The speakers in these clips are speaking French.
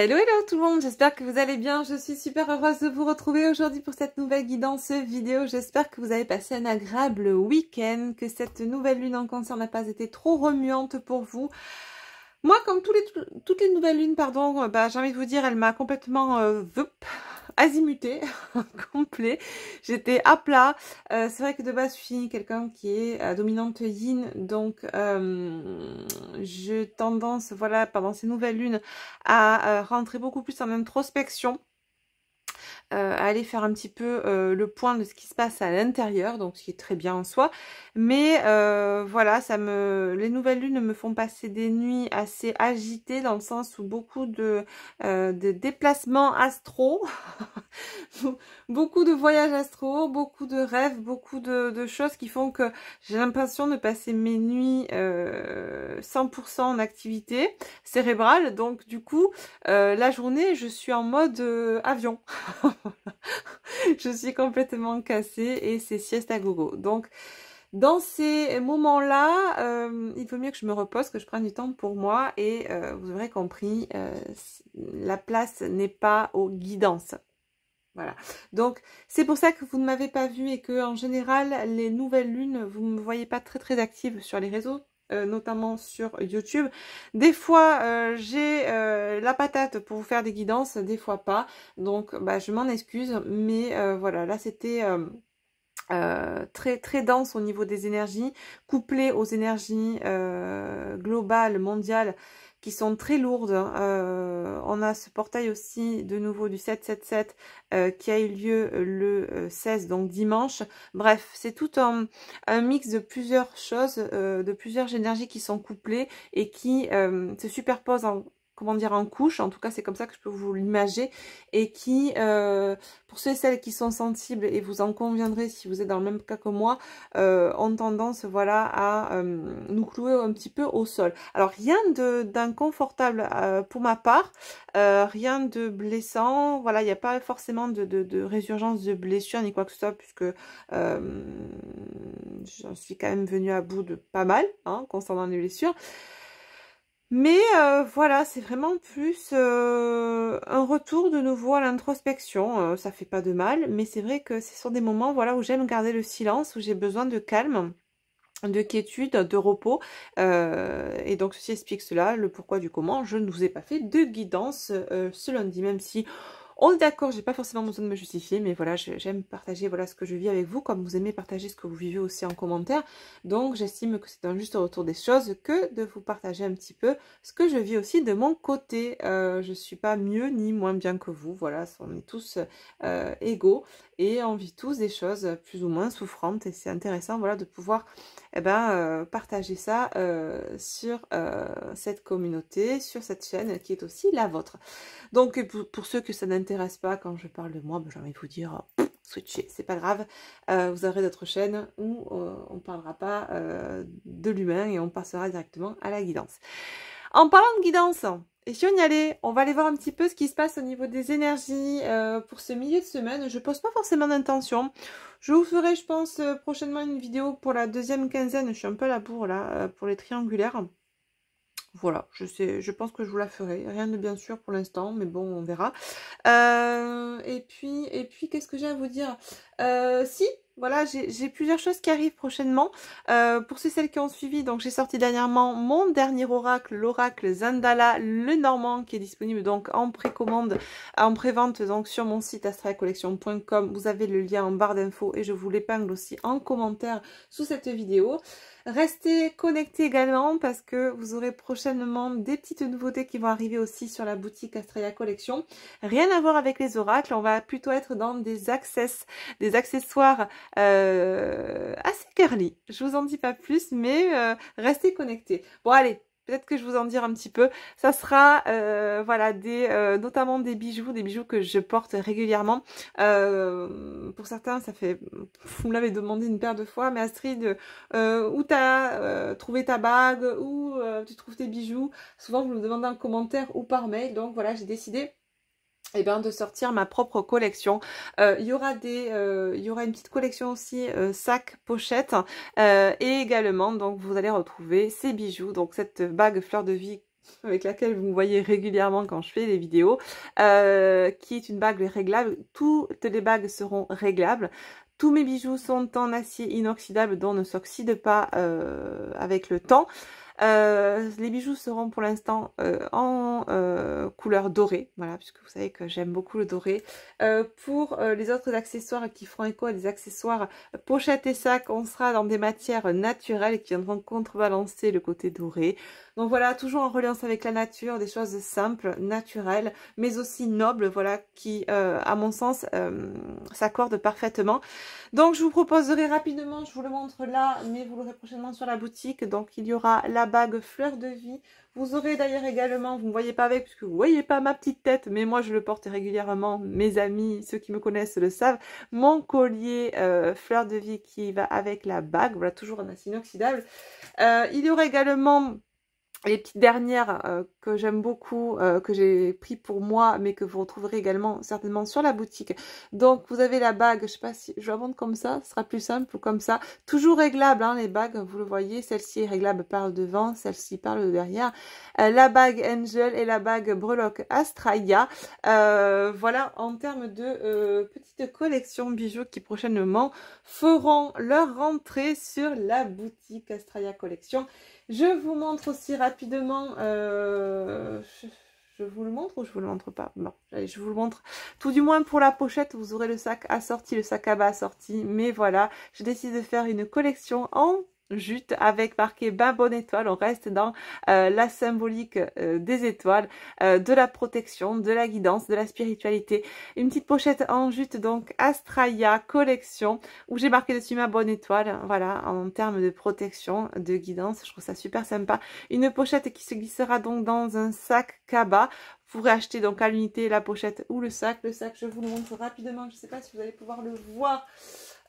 Hello, hello tout le monde, j'espère que vous allez bien. Je suis super heureuse de vous retrouver aujourd'hui pour cette nouvelle guidance vidéo. J'espère que vous avez passé un agréable week-end, que cette nouvelle lune en cancer n'a pas été trop remuante pour vous. Moi, comme toutes les nouvelles lunes, pardon, j'ai envie de vous dire, elle m'a complètement azimutée, complet. J'étais à plat. C'est vrai que de base, je suis quelqu'un qui est dominante yin, donc j'ai tendance, voilà, pendant ces nouvelles lunes, à rentrer beaucoup plus en introspection. À aller faire un petit peu le point de ce qui se passe à l'intérieur, donc ce qui est très bien en soi. Mais voilà, les nouvelles lunes me font passer des nuits assez agitées, dans le sens où beaucoup de déplacements astraux, beaucoup de voyages astraux, beaucoup de rêves, beaucoup de choses qui font que j'ai l'impression de passer mes nuits 100% en activité cérébrale. Donc du coup, la journée, je suis en mode avion. Je suis complètement cassée et c'est sieste à gogo. Donc, dans ces moments-là, il vaut mieux que je me repose, que je prenne du temps pour moi et vous aurez compris, la place n'est pas aux guidances. Voilà. Donc, c'est pour ça que vous ne m'avez pas vue et que, en général, les nouvelles lunes, vous ne me voyez pas très active sur les réseaux. Notamment sur YouTube. Des fois, j'ai la patate pour vous faire des guidances, des fois pas. Donc, je m'en excuse. Mais voilà, là, c'était très dense au niveau des énergies, couplé aux énergies globales, mondiales, qui sont très lourdes. On a ce portail aussi de nouveau du 777 qui a eu lieu le 16, donc dimanche. Bref, c'est tout un mix de plusieurs choses, de plusieurs énergies qui sont couplées et qui se superposent en, comment dire, en couche, en tout cas c'est comme ça que je peux vous l'imager, et qui, pour ceux et celles qui sont sensibles, et vous en conviendrez si vous êtes dans le même cas que moi, ont tendance, voilà, à nous clouer un petit peu au sol. Alors rien d'inconfortable pour ma part, rien de blessant, voilà, il n'y a pas forcément de résurgence de blessure ni quoi que ce soit, puisque j'en suis quand même venue à bout de pas mal, hein, concernant les blessures. Mais voilà, c'est vraiment plus un retour de nouveau à l'introspection. Ça fait pas de mal, mais c'est vrai que ce sont des moments, voilà, où j'aime garder le silence, où j'ai besoin de calme, de quiétude, de repos. Et donc ceci explique cela, le pourquoi du comment. Je ne vous ai pas fait de guidance ce lundi, même si on est d'accord, j'ai pas forcément besoin de me justifier, mais voilà, j'aime partager, voilà, ce que je vis avec vous, comme vous aimez partager ce que vous vivez aussi en commentaire. Donc j'estime que c'est un juste retour des choses que de vous partager un petit peu ce que je vis aussi de mon côté. Je suis pas mieux ni moins bien que vous, voilà, on est tous égaux et on vit tous des choses plus ou moins souffrantes, et c'est intéressant, voilà, de pouvoir partager ça sur cette communauté, sur cette chaîne qui est aussi la vôtre. Donc pour ceux que ça n'intéresse pas quand je parle de moi, j'ai envie de vous dire switchez, c'est pas grave. Vous aurez d'autres chaînes où on ne parlera pas de l'humain et on passera directement à la guidance. En parlant de guidance, et si on y allait, on va aller voir un petit peu ce qui se passe au niveau des énergies pour ce milieu de semaine. Je pose pas forcément d'intention. Je vous ferai, je pense, prochainement une vidéo pour la deuxième quinzaine. Je suis un peu à la bourre là, pour les triangulaires. Voilà, je pense que je vous la ferai. Rien de bien sûr pour l'instant, mais bon, on verra. Et puis qu'est-ce que j'ai à vous dire? Si, voilà, j'ai plusieurs choses qui arrivent prochainement. Pour celles qui ont suivi, donc j'ai sorti dernièrement mon dernier oracle, l'oracle Zandala, le Normand, qui est disponible donc en précommande, en prévente donc sur mon site astralcollection.com. Vous avez le lien en barre d'infos et je vous l'épingle aussi en commentaire sous cette vidéo. Restez connectés également parce que vous aurez prochainement des petites nouveautés qui vont arriver aussi sur la boutique Astralia Collection. Rien à voir avec les oracles, on va plutôt être dans des accessoires assez girly. Je vous en dis pas plus, mais restez connectés. Bon allez, peut-être que je vous en dire un petit peu. Ça sera voilà, notamment des bijoux que je porte régulièrement. Pour certains, ça fait, vous me l'avez demandé une paire de fois, mais Astrid, où t'as trouvé ta bague, où tu trouves tes bijoux. Souvent, vous me demandez en commentaire ou par mail. Donc voilà, j'ai décidé de sortir ma propre collection. Il y aura une petite collection aussi sac, pochette et également donc vous allez retrouver ces bijoux, donc cette bague fleur de vie avec laquelle vous me voyez régulièrement quand je fais les vidéos, qui est une bague réglable. Toutes les bagues seront réglables. Tous mes bijoux sont en acier inoxydable, dont ne s'oxyde pas avec le temps. Les bijoux seront pour l'instant en couleur dorée, voilà, puisque vous savez que j'aime beaucoup le doré. Pour les autres accessoires qui feront écho à des accessoires pochettes et sacs, on sera dans des matières naturelles qui viendront contrebalancer le côté doré. Donc voilà, toujours en reliance avec la nature, des choses simples, naturelles, mais aussi nobles, voilà, qui, à mon sens, s'accordent parfaitement. Donc je vous proposerai rapidement, je vous le montre là, mais vous l'aurez prochainement sur la boutique. Donc il y aura la bague fleur de vie. Vous aurez d'ailleurs également, vous ne me voyez pas avec, puisque vous ne voyez pas ma petite tête, mais moi je le porte régulièrement, mes amis, ceux qui me connaissent le savent, mon collier fleur de vie qui va avec la bague, voilà, toujours en acier inoxydable. Il y aura également les petites dernières que j'aime beaucoup, que j'ai pris pour moi, mais que vous retrouverez également certainement sur la boutique. Donc vous avez la bague, je sais pas si je vais la vendre comme ça, ce sera plus simple comme ça. Toujours réglable, hein, les bagues, vous le voyez, celle-ci est réglable par le devant, celle-ci par le derrière. La bague Angel et la bague Breloque Astraea. Voilà, en termes de petite collection bijoux qui prochainement feront leur rentrée sur la boutique Astraea Collection. Je vous montre aussi rapidement, je vous le montre ou je vous le montre pas? Bon, allez, je vous le montre. Tout du moins pour la pochette, vous aurez le sac assorti, le sac à bas assorti. Mais voilà, j'ai décidé de faire une collection en jute avec marqué ben bonne étoile. On reste dans la symbolique des étoiles, de la protection, de la guidance, de la spiritualité. Une petite pochette en jute, donc Astraea collection, où j'ai marqué dessus ma bonne étoile, voilà, en termes de protection, de guidance. Je trouve ça super sympa. Une pochette qui se glissera donc dans un sac cabas. Vous pourrez acheter donc à l'unité la pochette ou le sac. Le sac, je vous le montre rapidement. Je ne sais pas si vous allez pouvoir le voir.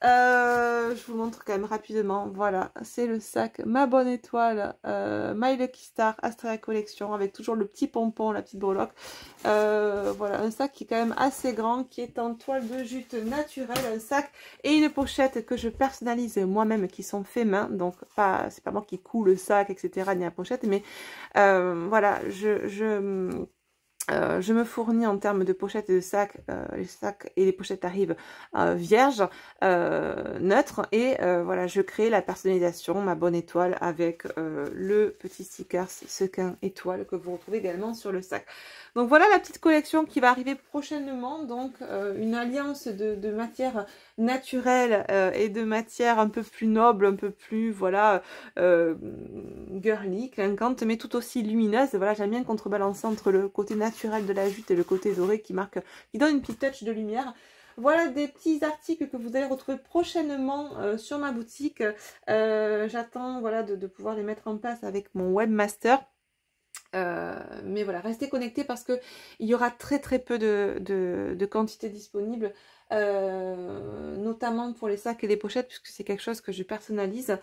Je vous montre quand même rapidement. Voilà, c'est le sac Ma Bonne Étoile My Lucky Star Astraea Collection avec toujours le petit pompon, la petite breloque. Voilà, un sac qui est quand même assez grand, qui est en toile de jute naturelle, un sac et une pochette que je personnalise moi-même, qui sont faits main. Donc c'est pas moi qui coud le sac, etc. ni la pochette, mais voilà, je me fournis en termes de pochettes et de sacs. Les sacs et les pochettes arrivent vierges, neutres. Et voilà, je crée la personnalisation, ma bonne étoile, avec le petit sticker sequin étoile que vous retrouvez également sur le sac. Donc voilà la petite collection qui va arriver prochainement. Donc une alliance de matières naturelles et de matières un peu plus nobles, un peu plus, voilà, girly, clinquantes, mais tout aussi lumineuses. Voilà, j'aime bien contrebalancer entre le côté naturel de la jute et le côté doré qui donne une petite touch de lumière. Voilà des petits articles que vous allez retrouver prochainement sur ma boutique. J'attends, voilà, de pouvoir les mettre en place avec mon webmaster. Mais voilà, restez connectés parce que il y aura très peu de quantité disponible, notamment pour les sacs et les pochettes, puisque c'est quelque chose que je personnalise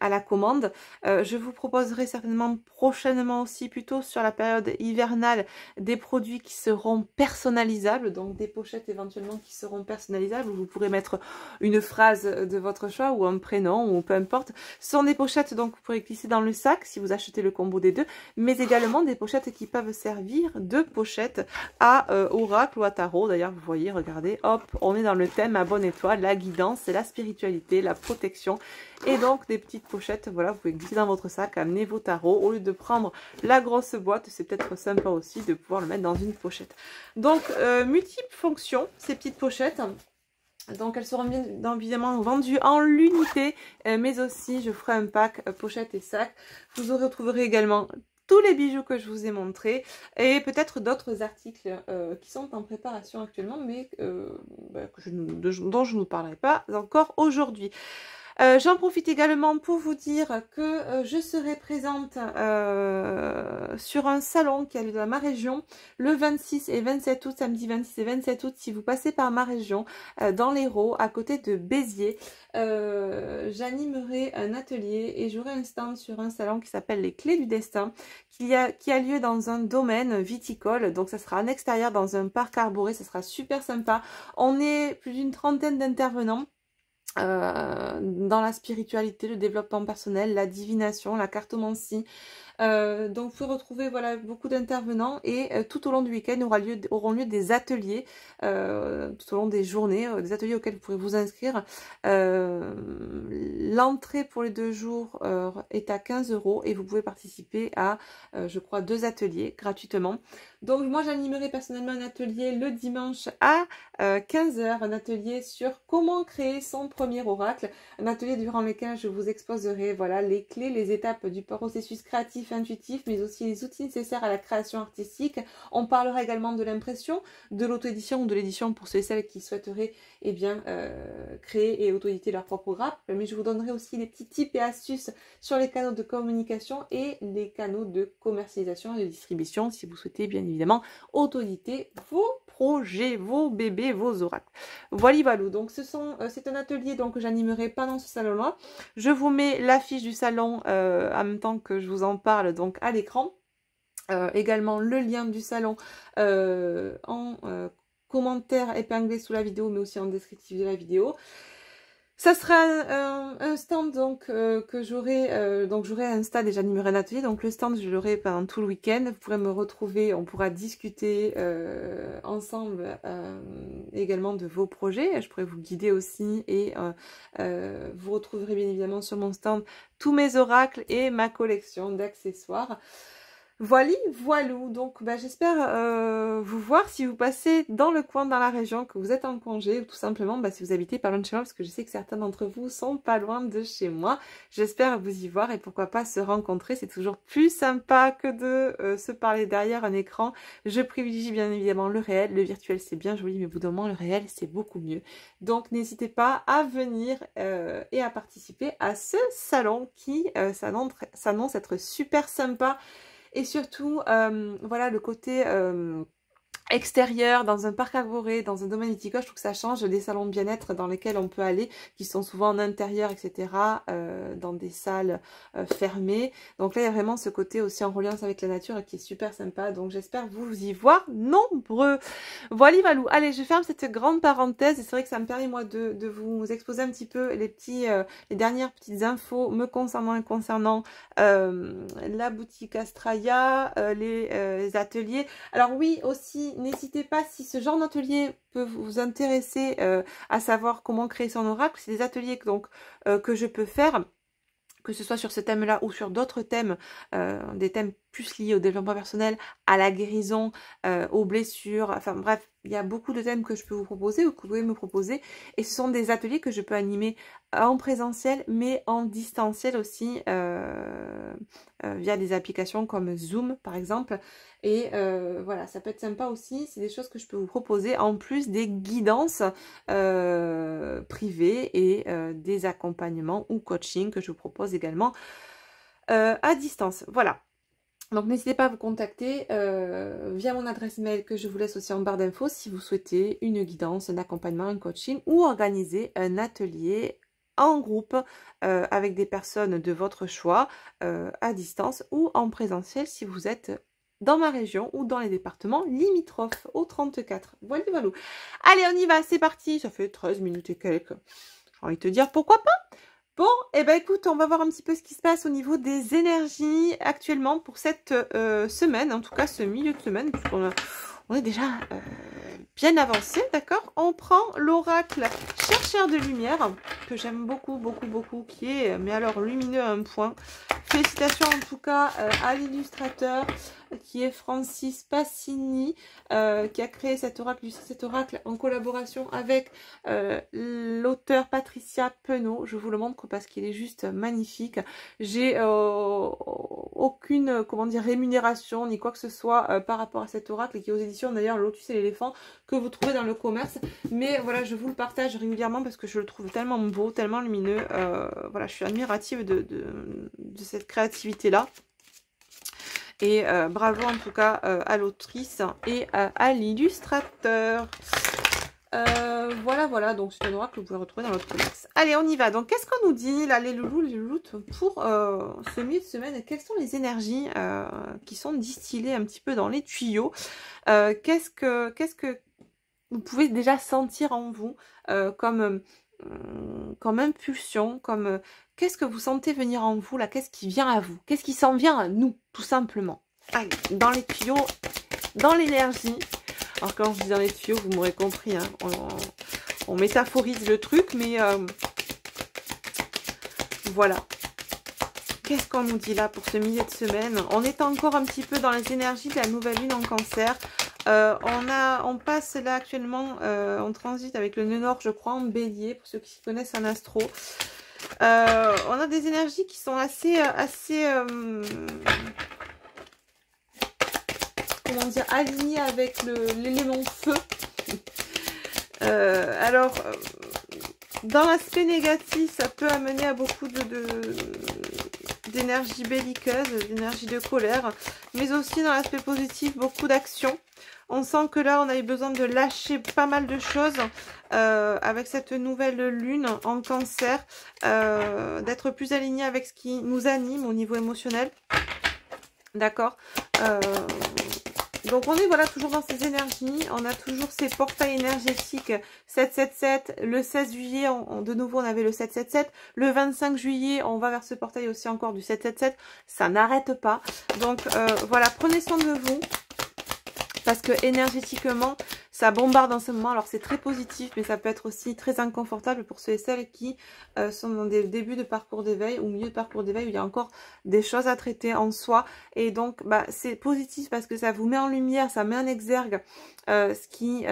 à la commande. Je vous proposerai certainement prochainement aussi, plutôt sur la période hivernale, des produits qui seront personnalisables, donc des pochettes éventuellement qui seront personnalisables, où vous pourrez mettre une phrase de votre choix ou un prénom ou peu importe. Ce sont des pochettes donc vous pourrez glisser dans le sac si vous achetez le combo des deux, mais également des pochettes qui peuvent servir de pochettes à oracle ou à tarot. D'ailleurs vous voyez, regardez, hop, on est dans le thème à bonne étoile, la guidance, la spiritualité, la protection, et donc des petites pochettes. Voilà, vous pouvez glisser dans votre sac, amener vos tarots au lieu de prendre la grosse boîte. C'est peut-être sympa aussi de pouvoir le mettre dans une pochette. Donc multiples fonctions ces petites pochettes. Donc elles seront bien évidemment vendues en l'unité, mais aussi je ferai un pack pochette et sac. Vous retrouverez également tous les bijoux que je vous ai montrés et peut-être d'autres articles qui sont en préparation actuellement, mais dont je ne vous parlerai pas encore aujourd'hui. J'en profite également pour vous dire que je serai présente sur un salon qui a lieu dans ma région le 26 et 27 août, samedi 26 et 27 août, si vous passez par ma région, dans l'Hérault, à côté de Béziers. J'animerai un atelier et j'aurai un stand sur un salon qui s'appelle Les Clés du Destin, qui a lieu dans un domaine viticole. Donc ça sera en extérieur dans un parc arboré, ça sera super sympa. On est plus d'une trentaine d'intervenants. dans la spiritualité, le développement personnel, la divination, la cartomancie. Donc vous pouvez retrouver voilà beaucoup d'intervenants et tout au long du week-end auront lieu des ateliers tout au long des journées, des ateliers auxquels vous pourrez vous inscrire. L'entrée pour les 2 jours est à 15 € et vous pouvez participer à je crois 2 ateliers gratuitement. Donc moi j'animerai personnellement un atelier le dimanche à 15 h, un atelier sur comment créer son premier oracle, un atelier durant lequel je vous exposerai voilà les clés, les étapes du processus créatif intuitif, mais aussi les outils nécessaires à la création artistique. On parlera également de l'impression, de l'auto-édition ou de l'édition pour ceux et celles qui souhaiteraient eh bien, créer et auto-éditer leur propre oracle. Mais je vous donnerai aussi des petits tips et astuces sur les canaux de communication et les canaux de commercialisation et de distribution si vous souhaitez bien évidemment auto-éditer vos projets, vos bébés, vos oracles. Voilà, donc c'est un atelier donc, que j'animerai pendant ce salon-là. Je vous mets l'affiche du salon en même temps que je vous en parle donc à l'écran. Également le lien du salon en commentaire épinglé sous la vidéo, mais aussi en descriptif de la vidéo. Ça sera un stand donc que j'aurai, donc j'aurai un stand et j'animerai un atelier, donc le stand je l'aurai pendant tout le week-end, vous pourrez me retrouver, on pourra discuter ensemble également de vos projets, je pourrai vous guider aussi et vous retrouverez bien évidemment sur mon stand tous mes oracles et ma collection d'accessoires. Voilà, voilou, donc j'espère vous voir si vous passez dans le coin, dans la région, que vous êtes en congé ou tout simplement si vous habitez pas loin de chez moi, parce que je sais que certains d'entre vous sont pas loin de chez moi. J'espère vous y voir et pourquoi pas se rencontrer, c'est toujours plus sympa que de se parler derrière un écran. Je privilégie bien évidemment le réel, le virtuel c'est bien joli mais au bout d'un moment le réel c'est beaucoup mieux. Donc n'hésitez pas à venir et à participer à ce salon qui s'annonce être super sympa. Et surtout, voilà, le côté extérieur, dans un parc arboré, dans un domaine viticole, je trouve que ça change des salons de bien-être dans lesquels on peut aller, qui sont souvent en intérieur, etc., dans des salles fermées. Donc là, il y a vraiment ce côté aussi en reliance avec la nature qui est super sympa. Donc j'espère vous y voir nombreux. Voilà, Valou. Allez, je ferme cette grande parenthèse. Et c'est vrai que ça me permet, moi, de vous exposer un petit peu les dernières petites infos me concernant et concernant la boutique Astraya, les ateliers. Alors oui, aussi, n'hésitez pas si ce genre d'atelier peut vous intéresser à savoir comment créer son oracle. C'est des ateliers donc, que je peux faire, que ce soit sur ce thème-là ou sur d'autres thèmes, des thèmes plus liés au développement personnel, à la guérison, aux blessures, enfin bref, il y a beaucoup de thèmes que je peux vous proposer ou que vous pouvez me proposer. Et ce sont des ateliers que je peux animer en présentiel, mais en distanciel aussi, via des applications comme Zoom par exemple. Et voilà, ça peut être sympa aussi, c'est des choses que je peux vous proposer en plus des guidances privées et des accompagnements ou coaching que je vous propose également à distance. Voilà. Donc n'hésitez pas à vous contacter via mon adresse mail que je vous laisse aussi en barre d'infos si vous souhaitez une guidance, un accompagnement, un coaching ou organiser un atelier en groupe avec des personnes de votre choix à distance ou en présentiel si vous êtes dans ma région ou dans les départements limitrophes au 34. Voilà, voilà. Allez, on y va, c'est parti. Ça fait 13 minutes et quelques. J'ai envie de te dire pourquoi pas. Bon, et écoute, on va voir un petit peu ce qui se passe au niveau des énergies actuellement pour cette semaine, en tout cas ce milieu de semaine, puisqu'on est déjà bien avancé, d'accord? On prend l'oracle chercheur de lumière, que j'aime beaucoup, beaucoup, beaucoup, qui est, mais alors, lumineux à un point. Félicitations en tout cas à l'illustrateur qui est Francis Passini, qui a créé cet oracle en collaboration avec l'auteur Patricia Penaud. Je vous le montre parce qu'il est juste magnifique. J'ai aucune rémunération ni quoi que ce soit par rapport à cet oracle qui est aux éditions d'ailleurs Lotus et l'éléphant que vous trouvez dans le commerce. Mais voilà, je vous le partage régulièrement parce que je le trouve tellement beau, tellement lumineux. Voilà, je suis admirative de cette créativité-là. Et bravo en tout cas à l'autrice et à l'illustrateur. Voilà, donc c'est un oracle que vous pouvez retrouver dans votre commerce. Allez, on y va. Donc, qu'est-ce qu'on nous dit, là, les loulous, les louloutes, pour ce milieu de semaine? Quelles sont les énergies qui sont distillées un petit peu dans les tuyaux? Qu'est-ce que vous pouvez déjà sentir en vous comme comme impulsion, comme qu'est-ce que vous sentez venir en vous là, qu'est-ce qui vient à vous, qu'est-ce qui s'en vient à nous, tout simplement. Allez, dans les tuyaux, dans l'énergie. Alors quand je dis dans les tuyaux, vous m'aurez compris, hein, on métaphorise le truc, mais voilà. Qu'est-ce qu'on nous dit là pour ce milieu de semaine? On est encore un petit peu dans les énergies de la nouvelle lune en cancer. On passe là actuellement, on transite avec le nœud nord, je crois, en bélier, pour ceux qui connaissent en astro. On a des énergies qui sont assez comment dire, alignées avec l'élément feu. Alors, dans l'aspect négatif, ça peut amener à beaucoup d'énergie belliqueuse, d'énergie de colère, mais aussi dans l'aspect positif, beaucoup d'action. On sent que là, on a eu besoin de lâcher pas mal de choses avec cette nouvelle lune en cancer, d'être plus aligné avec ce qui nous anime au niveau émotionnel. D'accord. Donc on est voilà toujours dans ces énergies, on a toujours ces portails énergétiques 777, le 16 juillet, de nouveau on avait le 777, le 25 juillet on va vers ce portail aussi encore du 777, ça n'arrête pas. Donc voilà, prenez soin de vous, parce que énergétiquement ça bombarde en ce moment. Alors c'est très positif, mais ça peut être aussi très inconfortable pour ceux et celles qui sont dans des débuts de parcours d'éveil ou milieu de parcours d'éveil où il y a encore des choses à traiter en soi. Et donc bah, c'est positif parce que ça vous met en lumière, ça met en exergue ce qui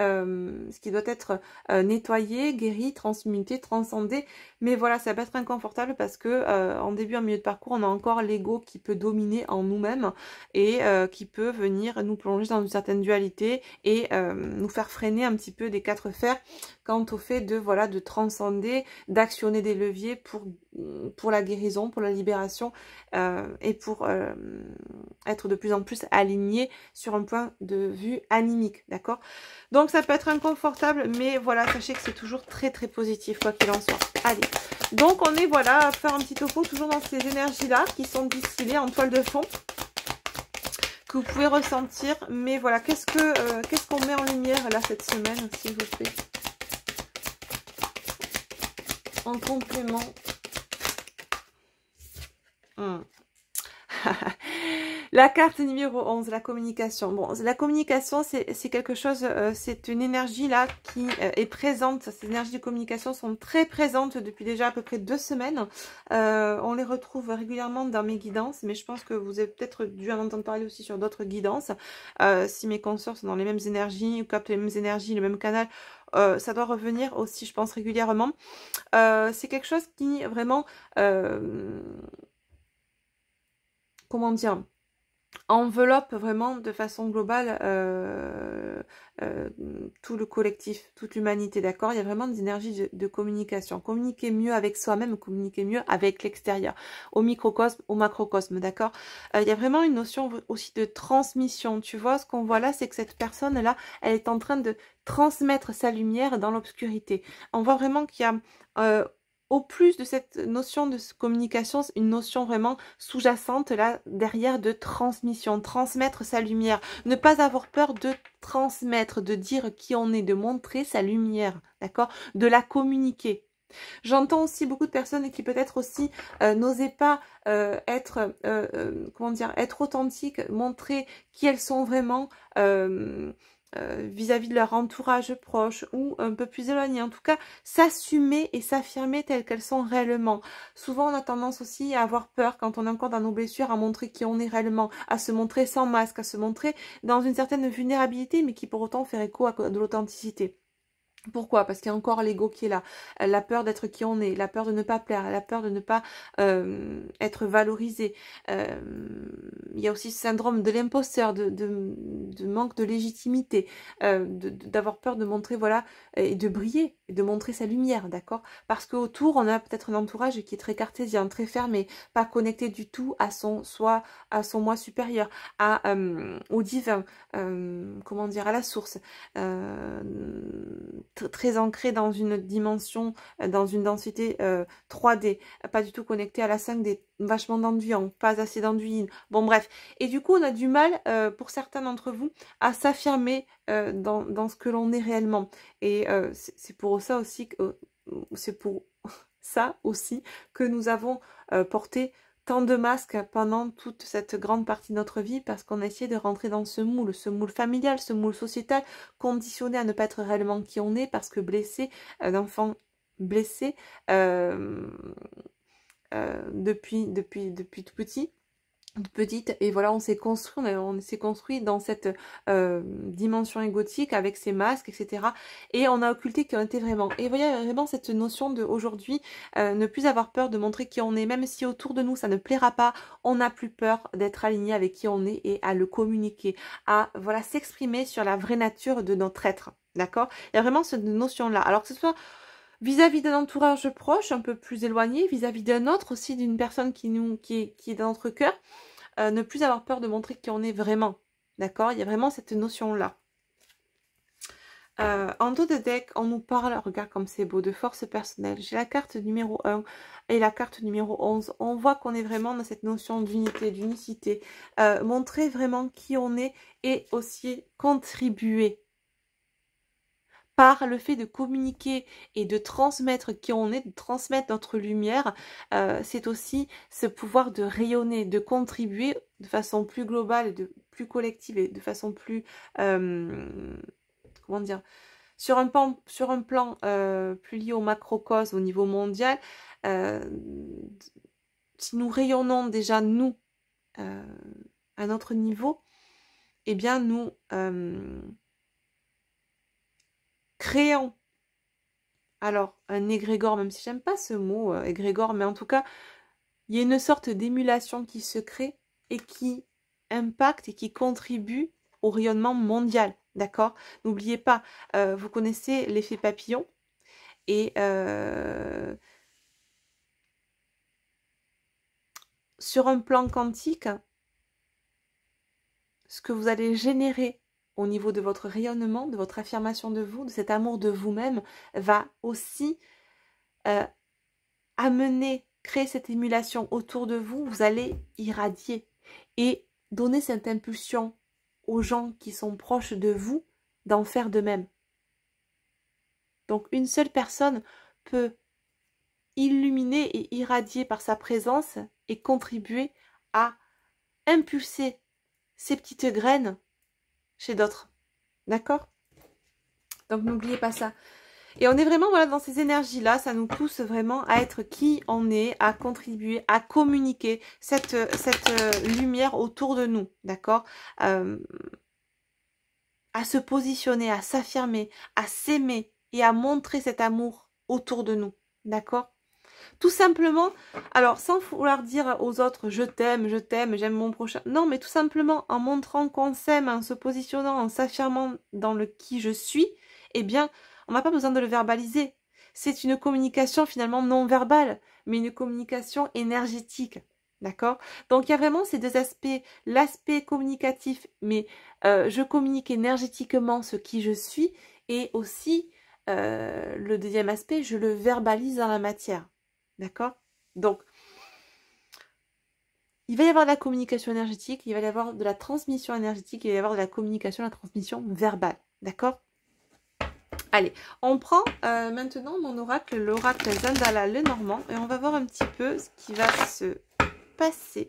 doit être nettoyé, guéri, transmuté, transcendé. Mais voilà, ça peut être inconfortable parce que en début, en milieu de parcours, on a encore l'ego qui peut dominer en nous-mêmes et qui peut venir nous plonger dans une certaine dualité et nous faire freiner un petit peu des quatre fers quant au fait de voilà de transcender, d'actionner des leviers pour la guérison, pour la libération et pour être de plus en plus aligné sur un point de vue animique, d'accord? Donc ça peut être inconfortable, mais voilà, sachez que c'est toujours très très positif quoi qu'il en soit. Allez, donc on est voilà à faire un petit topo toujours dans ces énergies là qui sont distillées en toile de fond, que vous pouvez ressentir. Mais voilà, qu'est-ce qu'on met en lumière là cette semaine, s'il vous plaît, en complément? La carte numéro 11, la communication. Bon, la communication, c'est quelque chose, c'est une énergie là qui est présente. Ces énergies de communication sont très présentes depuis déjà à peu près 2 semaines. On les retrouve régulièrement dans mes guidances, mais je pense que vous avez peut-être dû en entendre parler aussi sur d'autres guidances. Si mes consoeurs sont dans les mêmes énergies, ou captent les mêmes énergies, le même canal, ça doit revenir aussi, je pense, régulièrement. C'est quelque chose qui vraiment... comment dire, enveloppe vraiment de façon globale tout le collectif, toute l'humanité, d'accord? Il y a vraiment des énergies de communication. Communiquer mieux avec soi-même, communiquer mieux avec l'extérieur, au microcosme, au macrocosme, d'accord? Il y a vraiment une notion aussi de transmission. Tu vois, ce qu'on voit là, c'est que cette personne-là, elle est en train de transmettre sa lumière dans l'obscurité. On voit vraiment qu'il y a... au plus de cette notion de communication, une notion vraiment sous-jacente là derrière de transmission, transmettre sa lumière, ne pas avoir peur de transmettre, de dire qui on est, de montrer sa lumière, d'accord, de la communiquer. J'entends aussi beaucoup de personnes qui peut-être aussi n'osaient pas être, comment dire, être authentiques, montrer qui elles sont vraiment vis-à-vis de leur entourage proche ou un peu plus éloigné. En tout cas, s'assumer et s'affirmer telles qu'elles sont réellement. Souvent, on a tendance aussi à avoir peur quand on est encore dans nos blessures, à montrer qui on est réellement, à se montrer sans masque, à se montrer dans une certaine vulnérabilité, mais qui pour autant fait écho à de l'authenticité. Pourquoi? Parce qu'il y a encore l'ego qui est là, la peur d'être qui on est, la peur de ne pas plaire, la peur de ne pas être valorisé. Il y a aussi ce syndrome de l'imposteur, de manque de légitimité, d'avoir peur de montrer, voilà, et de briller, et de montrer sa lumière, d'accord? Parce qu'autour, on a peut-être un entourage qui est très cartésien, très fermé, pas connecté du tout à son soi, à son moi supérieur, au divin, comment dire, à la source. Très ancré dans une dimension, dans une densité 3D, pas du tout connecté à la 5D, vachement d'enduit, pas assez d'enduit. Bon bref, et du coup on a du mal pour certains d'entre vous à s'affirmer dans ce que l'on est réellement. Et c'est pour ça aussi que c'est pour ça aussi que nous avons porté tant de masques pendant toute cette grande partie de notre vie, parce qu'on a essayé de rentrer dans ce moule familial, ce moule sociétal, conditionné à ne pas être réellement qui on est, parce que blessé, un enfant blessé depuis tout petit, petite, et voilà, on s'est construit dans cette dimension égotique avec ces masques, etc. Et on a occulté qui on était vraiment. Et vous voyez vraiment cette notion de aujourd'hui, ne plus avoir peur de montrer qui on est, même si autour de nous ça ne plaira pas, on n'a plus peur d'être aligné avec qui on est et à le communiquer, à voilà s'exprimer sur la vraie nature de notre être. D'accord? Il y a vraiment cette notion-là. Alors que ce soit vis-à-vis d'un entourage proche, un peu plus éloigné, vis-à-vis d'un autre aussi, d'une personne qui est dans notre cœur, ne plus avoir peur de montrer qui on est vraiment. D'accord? Il y a vraiment cette notion-là. En dos de deck, on nous parle, regarde comme c'est beau, de force personnelle. J'ai la carte numéro 1 et la carte numéro 11. On voit qu'on est vraiment dans cette notion d'unité, d'unicité. Montrer vraiment qui on est et aussi contribuer. Par le fait de communiquer et de transmettre qui on est, de transmettre notre lumière, c'est aussi ce pouvoir de rayonner, de contribuer de façon plus globale, plus collective et de façon plus, comment dire, sur un plan plus lié au macrocosme, au niveau mondial. Si nous rayonnons déjà nous à notre niveau, eh bien nous créons alors un égrégore, même si j'aime pas ce mot égrégore, mais en tout cas il y a une sorte d'émulation qui se crée et qui impacte et qui contribue au rayonnement mondial, d'accord? N'oubliez pas, vous connaissez l'effet papillon et sur un plan quantique, ce que vous allez générer au niveau de votre rayonnement, de votre affirmation de vous, de cet amour de vous-même, va aussi créer cette émulation autour de vous. Vous allez irradier et donner cette impulsion aux gens qui sont proches de vous d'en faire de même. Donc une seule personne peut illuminer et irradier par sa présence et contribuer à impulser ces petites graines chez d'autres. D'accord? Donc n'oubliez pas ça. Et on est vraiment voilà, dans ces énergies-là, ça nous pousse vraiment à être qui on est, à contribuer, à communiquer cette lumière autour de nous, d'accord? À se positionner, à s'affirmer, à s'aimer et à montrer cet amour autour de nous, d'accord? Tout simplement, alors sans vouloir dire aux autres je t'aime, j'aime mon prochain. Non, mais tout simplement en montrant qu'on s'aime, en se positionnant, en s'affirmant dans le qui je suis, eh bien, on n'a pas besoin de le verbaliser. C'est une communication finalement non verbale, mais une communication énergétique. D'accord? Donc il y a vraiment ces deux aspects, l'aspect communicatif, mais je communique énergétiquement ce qui je suis, et aussi le deuxième aspect, je le verbalise dans la matière. D'accord? Donc, il va y avoir de la communication énergétique, il va y avoir de la transmission énergétique, il va y avoir de la communication, de la transmission verbale. D'accord? Allez, on prend maintenant mon oracle, l'oracle Zandala Lenormand, et on va voir un petit peu ce qui va se passer.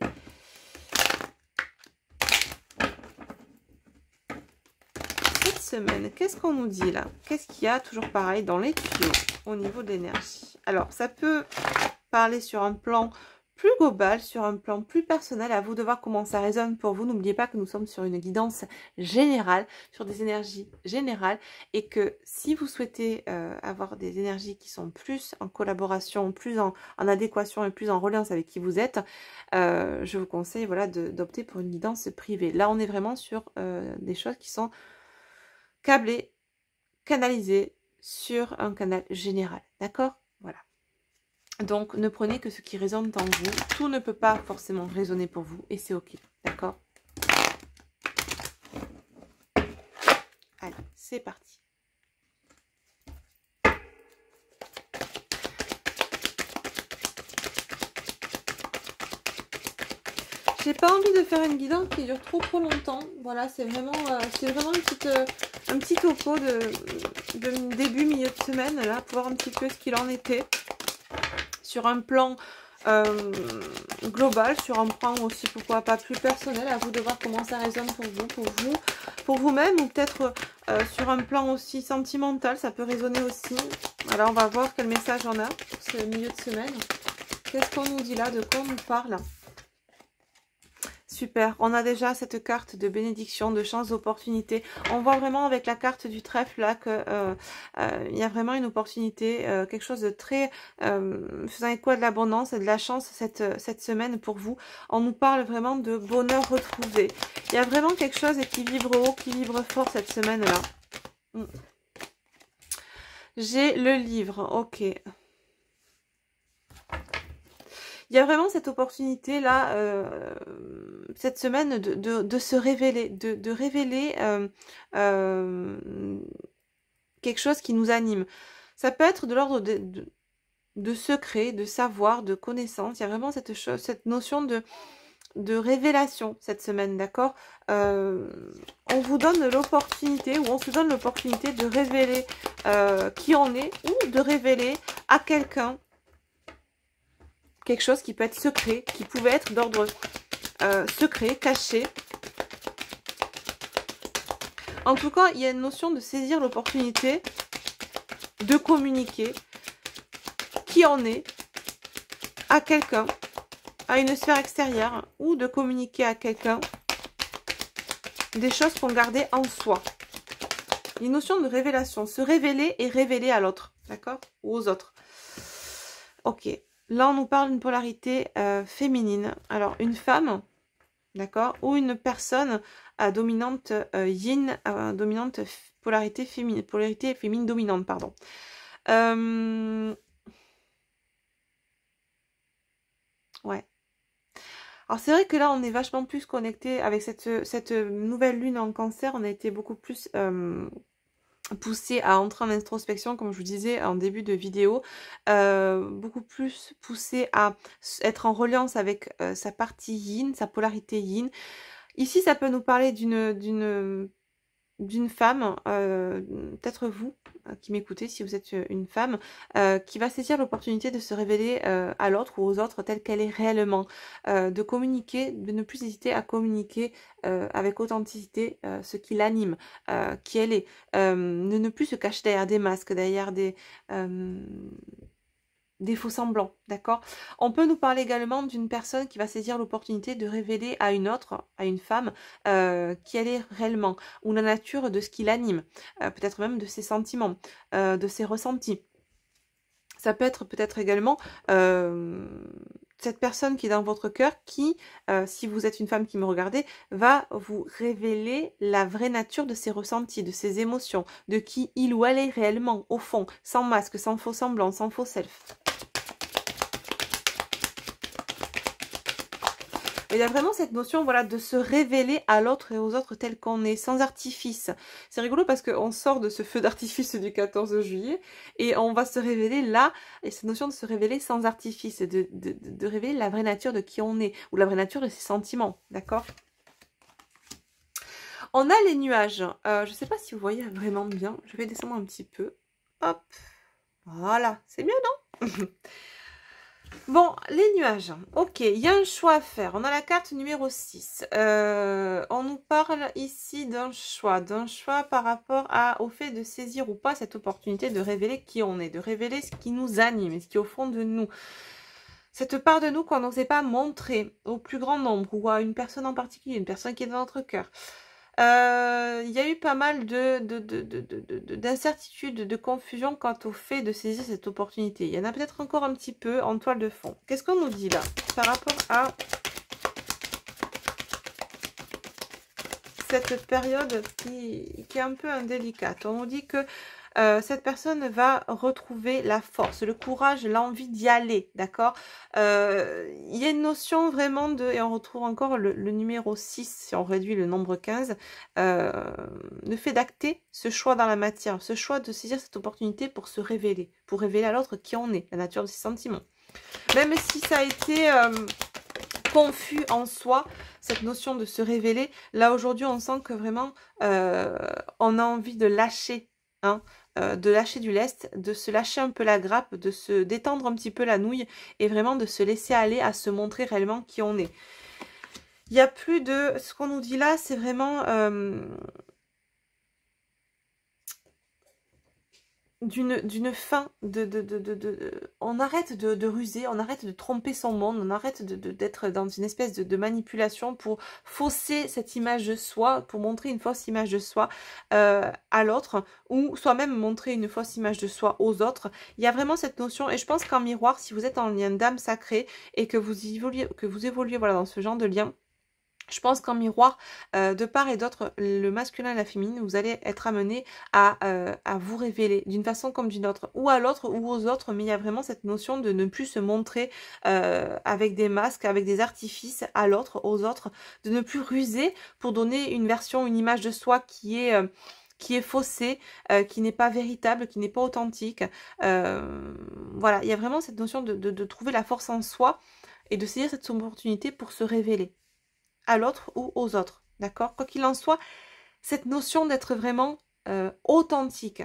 Cette semaine, qu'est-ce qu'on nous dit là? Qu'est-ce qu'il y a toujours pareil dans les tuyaux au niveau de l'énergie? Alors, ça peut parler sur un plan plus global, sur un plan plus personnel, à vous de voir comment ça résonne pour vous. N'oubliez pas que nous sommes sur une guidance générale, sur des énergies générales, et que si vous souhaitez avoir des énergies qui sont plus en collaboration, plus en adéquation et plus en reliance avec qui vous êtes, je vous conseille voilà, d'opter pour une guidance privée. Là, on est vraiment sur des choses qui sont câblées, canalisées sur un canal général. D'accord? Voilà. Donc, ne prenez que ce qui résonne en vous. Tout ne peut pas forcément résonner pour vous et c'est ok. D'accord? Allez, c'est parti. j'ai pas envie de faire une guidance qui dure trop longtemps. Voilà, c'est vraiment un petit topo de début, milieu de semaine, là, pour voir un petit peu ce qu'il en était. Sur un plan global, sur un plan aussi, pourquoi pas plus personnel, à vous de voir comment ça résonne pour vous-même, ou peut-être sur un plan aussi sentimental, ça peut résonner aussi. Alors, on va voir quel message on a pour ce milieu de semaine. Qu'est-ce qu'on nous dit là? De quoi on nous parle? Super, on a déjà cette carte de bénédiction, de chance, d'opportunité. On voit vraiment avec la carte du trèfle là que il y a vraiment une opportunité, quelque chose de très faisant écho à de l'abondance et de la chance cette semaine pour vous. On nous parle vraiment de bonheur retrouvé. Il y a vraiment quelque chose qui vibre haut, qui vibre fort cette semaine là. J'ai le livre, ok. Il y a vraiment cette opportunité là, cette semaine, de se révéler, de révéler quelque chose qui nous anime. Ça peut être de l'ordre de secret, de savoir, de connaissance. Il y a vraiment cette notion de révélation cette semaine, d'accord? On vous donne l'opportunité, ou on se donne l'opportunité de révéler qui on est, ou de révéler à quelqu'un quelque chose qui peut être secret, qui pouvait être d'ordre secret, caché. En tout cas, il y a une notion de saisir l'opportunité de communiquer qui on est à quelqu'un, à une sphère extérieure, ou de communiquer à quelqu'un des choses qu'on gardait en soi. Une notion de révélation, se révéler et révéler à l'autre, d'accord? Ou aux autres. Ok. Là, on nous parle d'une polarité féminine. Alors, une femme, d'accord, ou une personne dominante yin, dominante polarité féminine dominante, pardon. Ouais. Alors, c'est vrai que là, on est vachement plus connecté avec cette nouvelle lune en cancer. On a été beaucoup plus poussé à entrer en introspection, comme je vous disais en début de vidéo, beaucoup plus poussé à être en reliance avec sa partie yin, sa polarité yin. Ici, ça peut nous parler d'une femme, peut-être vous qui m'écoutez, si vous êtes une femme, qui va saisir l'opportunité de se révéler à l'autre ou aux autres telle qu'elle est réellement, de communiquer, de ne plus hésiter à communiquer avec authenticité ce qui l'anime, qui elle est, de ne plus se cacher derrière des masques, derrière des faux semblants, d'accord? On peut nous parler également d'une personne qui va saisir l'opportunité de révéler à une autre, à une femme, qui elle est réellement, ou la nature de ce qui l'anime, peut-être même de ses sentiments, de ses ressentis. Ça peut être également cette personne qui est dans votre cœur qui, si vous êtes une femme qui me regardez, va vous révéler la vraie nature de ses ressentis, de ses émotions, de qui il ou elle est réellement, au fond, sans masque, sans faux semblant, sans faux self. Il y a vraiment cette notion, voilà, de se révéler à l'autre et aux autres tel qu'on est, sans artifice. C'est rigolo parce qu'on sort de ce feu d'artifice du 14 juillet et on va se révéler là, et cette notion de se révéler sans artifice, de révéler la vraie nature de qui on est, ou la vraie nature de ses sentiments, d'accord? On a les nuages. Je ne sais pas si vous voyez vraiment bien. Je vais descendre un petit peu. Hop. Voilà. C'est mieux, non? Bon, les nuages. Ok, il y a un choix à faire. On a la carte numéro 6. On nous parle ici d'un choix par rapport au fait de saisir ou pas cette opportunité de révéler qui on est, de révéler ce qui nous anime et ce qui est au fond de nous. Cette part de nous qu'on n'osait pas montrer au plus grand nombre ou à une personne en particulier, une personne qui est dans notre cœur. Il y a eu pas mal d'incertitudes, de confusion quant au fait de saisir cette opportunité. Il y en a peut-être encore un petit peu en toile de fond. Qu'est-ce qu'on nous dit là par rapport à cette période qui est un peu indélicate? On nous dit que cette personne va retrouver la force, le courage, l'envie d'y aller, d'accord? Il y a une notion vraiment de, et on retrouve encore le numéro 6, si on réduit le nombre 15, le fait d'acter ce choix dans la matière, ce choix de saisir cette opportunité pour se révéler, pour révéler à l'autre qui on est, la nature de ses sentiments. Même si ça a été confus en soi, cette notion de se révéler. Là, aujourd'hui, on sent que vraiment, on a envie de lâcher, hein, de lâcher du lest, de se lâcher un peu la grappe, de se détendre un petit peu la nouille et vraiment de se laisser aller à se montrer réellement qui on est. Il n'y a plus de... Ce qu'on nous dit là, c'est vraiment... d'une fin, on arrête de ruser, on arrête de tromper son monde, on arrête d'être dans une espèce de manipulation pour fausser cette image de soi, pour montrer une fausse image de soi à l'autre, ou soi-même montrer une fausse image de soi aux autres. Il y a vraiment cette notion, et je pense qu'en miroir, si vous êtes en lien d'âme sacrée et que vous évoluez voilà, dans ce genre de lien, je pense qu'en miroir, de part et d'autre, le masculin et la féminine, vous allez être amené à vous révéler d'une façon comme d'une autre, ou à l'autre ou aux autres, mais il y a vraiment cette notion de ne plus se montrer avec des masques, avec des artifices à l'autre, aux autres, de ne plus ruser pour donner une version, une image de soi qui est faussée, qui n'est pas véritable, qui n'est pas authentique. Voilà, il y a vraiment cette notion de trouver la force en soi et de saisir cette opportunité pour se révéler à l'autre ou aux autres, d'accord? Quoi qu'il en soit, cette notion d'être vraiment authentique,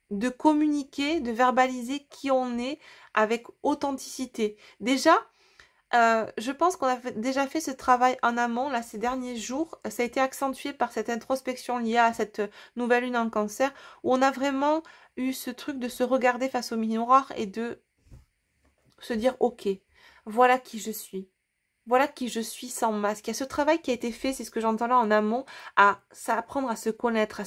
de communiquer, de verbaliser qui on est avec authenticité. Déjà, je pense qu'on a déjà fait ce travail en amont, là, ces derniers jours. Ça a été accentué par cette introspection liée à cette nouvelle lune en cancer, où on a vraiment eu ce truc de se regarder face au miroir et de se dire, ok, voilà qui je suis. Voilà qui je suis sans masque. Il y a ce travail qui a été fait, c'est ce que j'entends là en amont, à apprendre à se connaître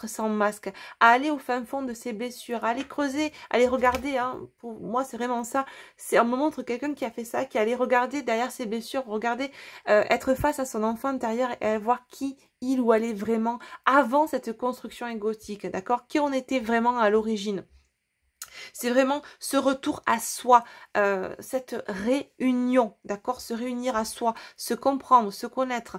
sans masque, à aller au fin fond de ses blessures, à aller creuser, à aller regarder. Hein. Pour moi, c'est vraiment ça. On me montre quelqu'un qui a fait ça, qui allait regarder derrière ses blessures, regarder, être face à son enfant intérieur et voir qui il ou elle est vraiment avant cette construction égotique, d'accord? Qui on était vraiment à l'origine. C'est vraiment ce retour à soi, cette réunion, d'accord? Se réunir à soi, se comprendre, se connaître,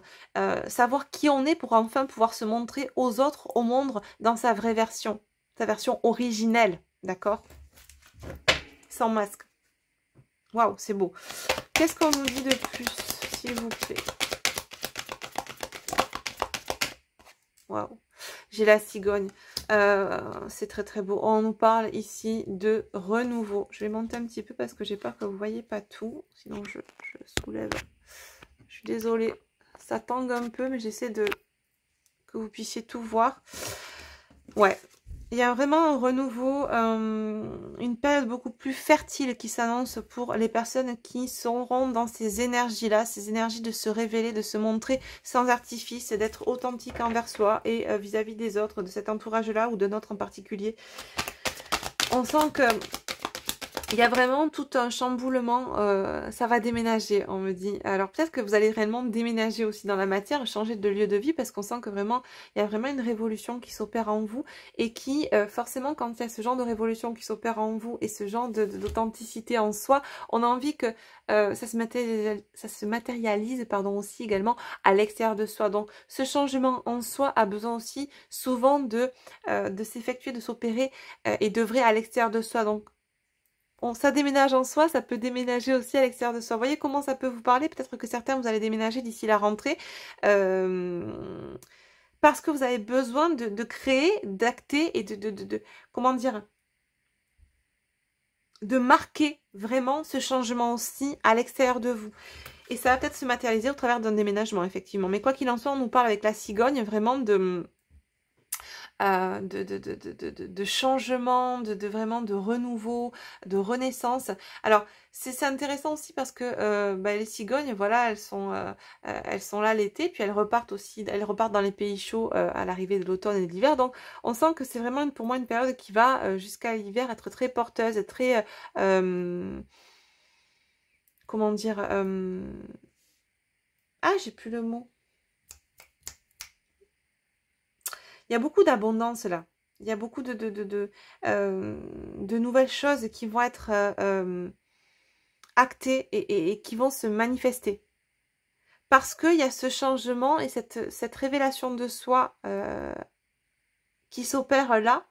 savoir qui on est pour enfin pouvoir se montrer aux autres, au monde, dans sa vraie version, sa version originelle, d'accord? Sans masque. Waouh, c'est beau. Qu'est-ce qu'on nous dit de plus, s'il vous plaît? Waouh. J'ai la cigogne. C'est très très beau. On nous parle ici de renouveau. Je vais monter un petit peu parce que j'ai peur que vous ne voyez pas tout. Sinon je soulève. Je suis désolée. Ça tangue un peu, mais j'essaie que vous puissiez tout voir. Ouais. Il y a vraiment un renouveau, une période beaucoup plus fertile qui s'annonce pour les personnes qui seront dans ces énergies-là, ces énergies de se révéler, de se montrer sans artifice, d'être authentique envers soi et vis-à-vis des autres, de cet entourage-là ou de notre en particulier. On sent que il y a vraiment tout un chamboulement, ça va déménager, on me dit. Alors peut-être que vous allez réellement déménager aussi dans la matière, changer de lieu de vie, parce qu'on sent que vraiment, il y a vraiment une révolution qui s'opère en vous, et qui, forcément, quand il y a ce genre de révolution qui s'opère en vous, et ce genre d'authenticité en soi, on a envie que ça se matérialise, pardon, aussi également à l'extérieur de soi. Donc ce changement en soi a besoin aussi souvent de s'effectuer, de s'opérer, et d'œuvrer à l'extérieur de soi. Donc ça déménage en soi, ça peut déménager aussi à l'extérieur de soi. Vous voyez comment ça peut vous parler? Peut-être que certains, vous allez déménager d'ici la rentrée. Parce que vous avez besoin de créer, d'acter et comment dire, de marquer vraiment ce changement aussi à l'extérieur de vous. Et ça va peut-être se matérialiser au travers d'un déménagement, effectivement. Mais quoi qu'il en soit, on nous parle avec la cigogne vraiment de changement, vraiment de renouveau, de renaissance. Alors, c'est intéressant aussi parce que les cigognes, voilà, elles sont là l'été, puis elles repartent dans les pays chauds à l'arrivée de l'automne et de l'hiver. Donc, on sent que c'est vraiment pour moi une période qui va jusqu'à l'hiver être très porteuse, très... comment dire... ah, j'ai plus le mot. Il y a beaucoup d'abondance là. Il y a beaucoup de nouvelles choses qui vont être actées et qui vont se manifester. Parce qu'il y a ce changement et cette révélation de soi qui s'opère là.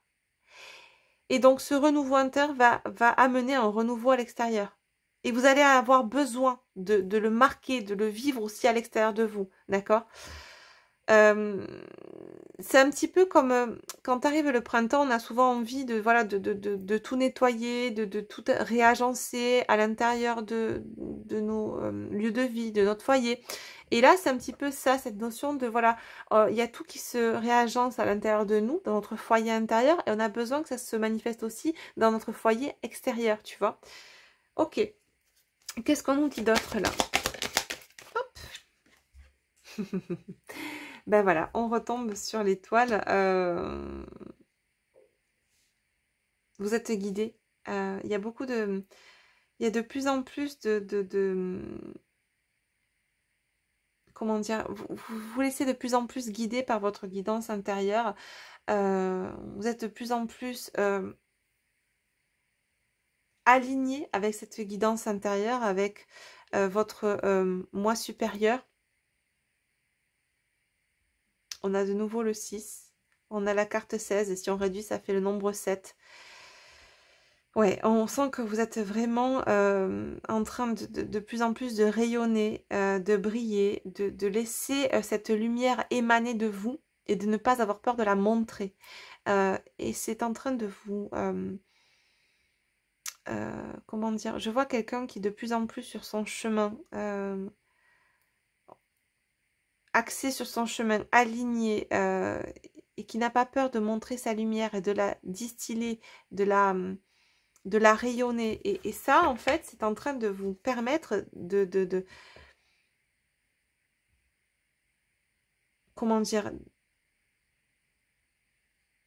Et donc ce renouveau interne va amener un renouveau à l'extérieur. Et vous allez avoir besoin de le marquer, de le vivre aussi à l'extérieur de vous, d'accord? C'est un petit peu comme quand arrive le printemps, on a souvent envie de voilà de tout nettoyer, de tout réagencer à l'intérieur de nos lieux de vie, de notre foyer. Et là, c'est un petit peu ça, cette notion de voilà, il y a tout qui se réagence à l'intérieur de nous, dans notre foyer intérieur, et on a besoin que ça se manifeste aussi dans notre foyer extérieur, tu vois. Ok, qu'est-ce qu'on nous dit d'autre là? Hop. Ben voilà, on retombe sur l'étoile. Vous êtes guidé. Il y a beaucoup de... Il y a de plus en plus comment dire, vous laissez de plus en plus guider par votre guidance intérieure. Vous êtes de plus en plus aligné avec cette guidance intérieure, avec votre moi supérieur. On a de nouveau le 6. On a la carte 16. Et si on réduit, ça fait le nombre 7. Ouais, on sent que vous êtes vraiment en train de plus en plus de rayonner, de briller, de laisser cette lumière émaner de vous et de ne pas avoir peur de la montrer. Et c'est en train de vous... comment dire? Je vois quelqu'un qui de plus en plus sur son chemin, axé sur son chemin, aligné, et qui n'a pas peur de montrer sa lumière et de la distiller, de la rayonner. Et ça, en fait, c'est en train de vous permettre comment dire?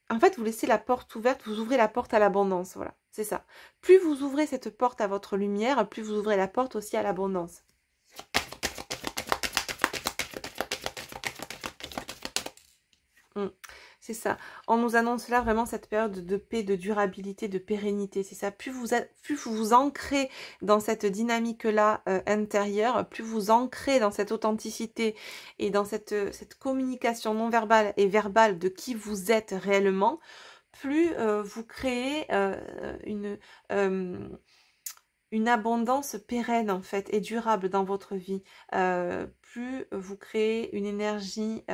En fait, vous laissez la porte ouverte, vous ouvrez la porte à l'abondance, voilà, c'est ça. Plus vous ouvrez cette porte à votre lumière, plus vous ouvrez la porte aussi à l'abondance. C'est ça. On nous annonce là vraiment cette période de paix, de durabilité, de pérennité. C'est ça. Plus vous vous ancrez dans cette dynamique-là intérieure, plus vous ancrez dans cette authenticité et dans cette communication non verbale et verbale de qui vous êtes réellement, plus vous créez une abondance pérenne en fait et durable dans votre vie. Plus vous créez une énergie...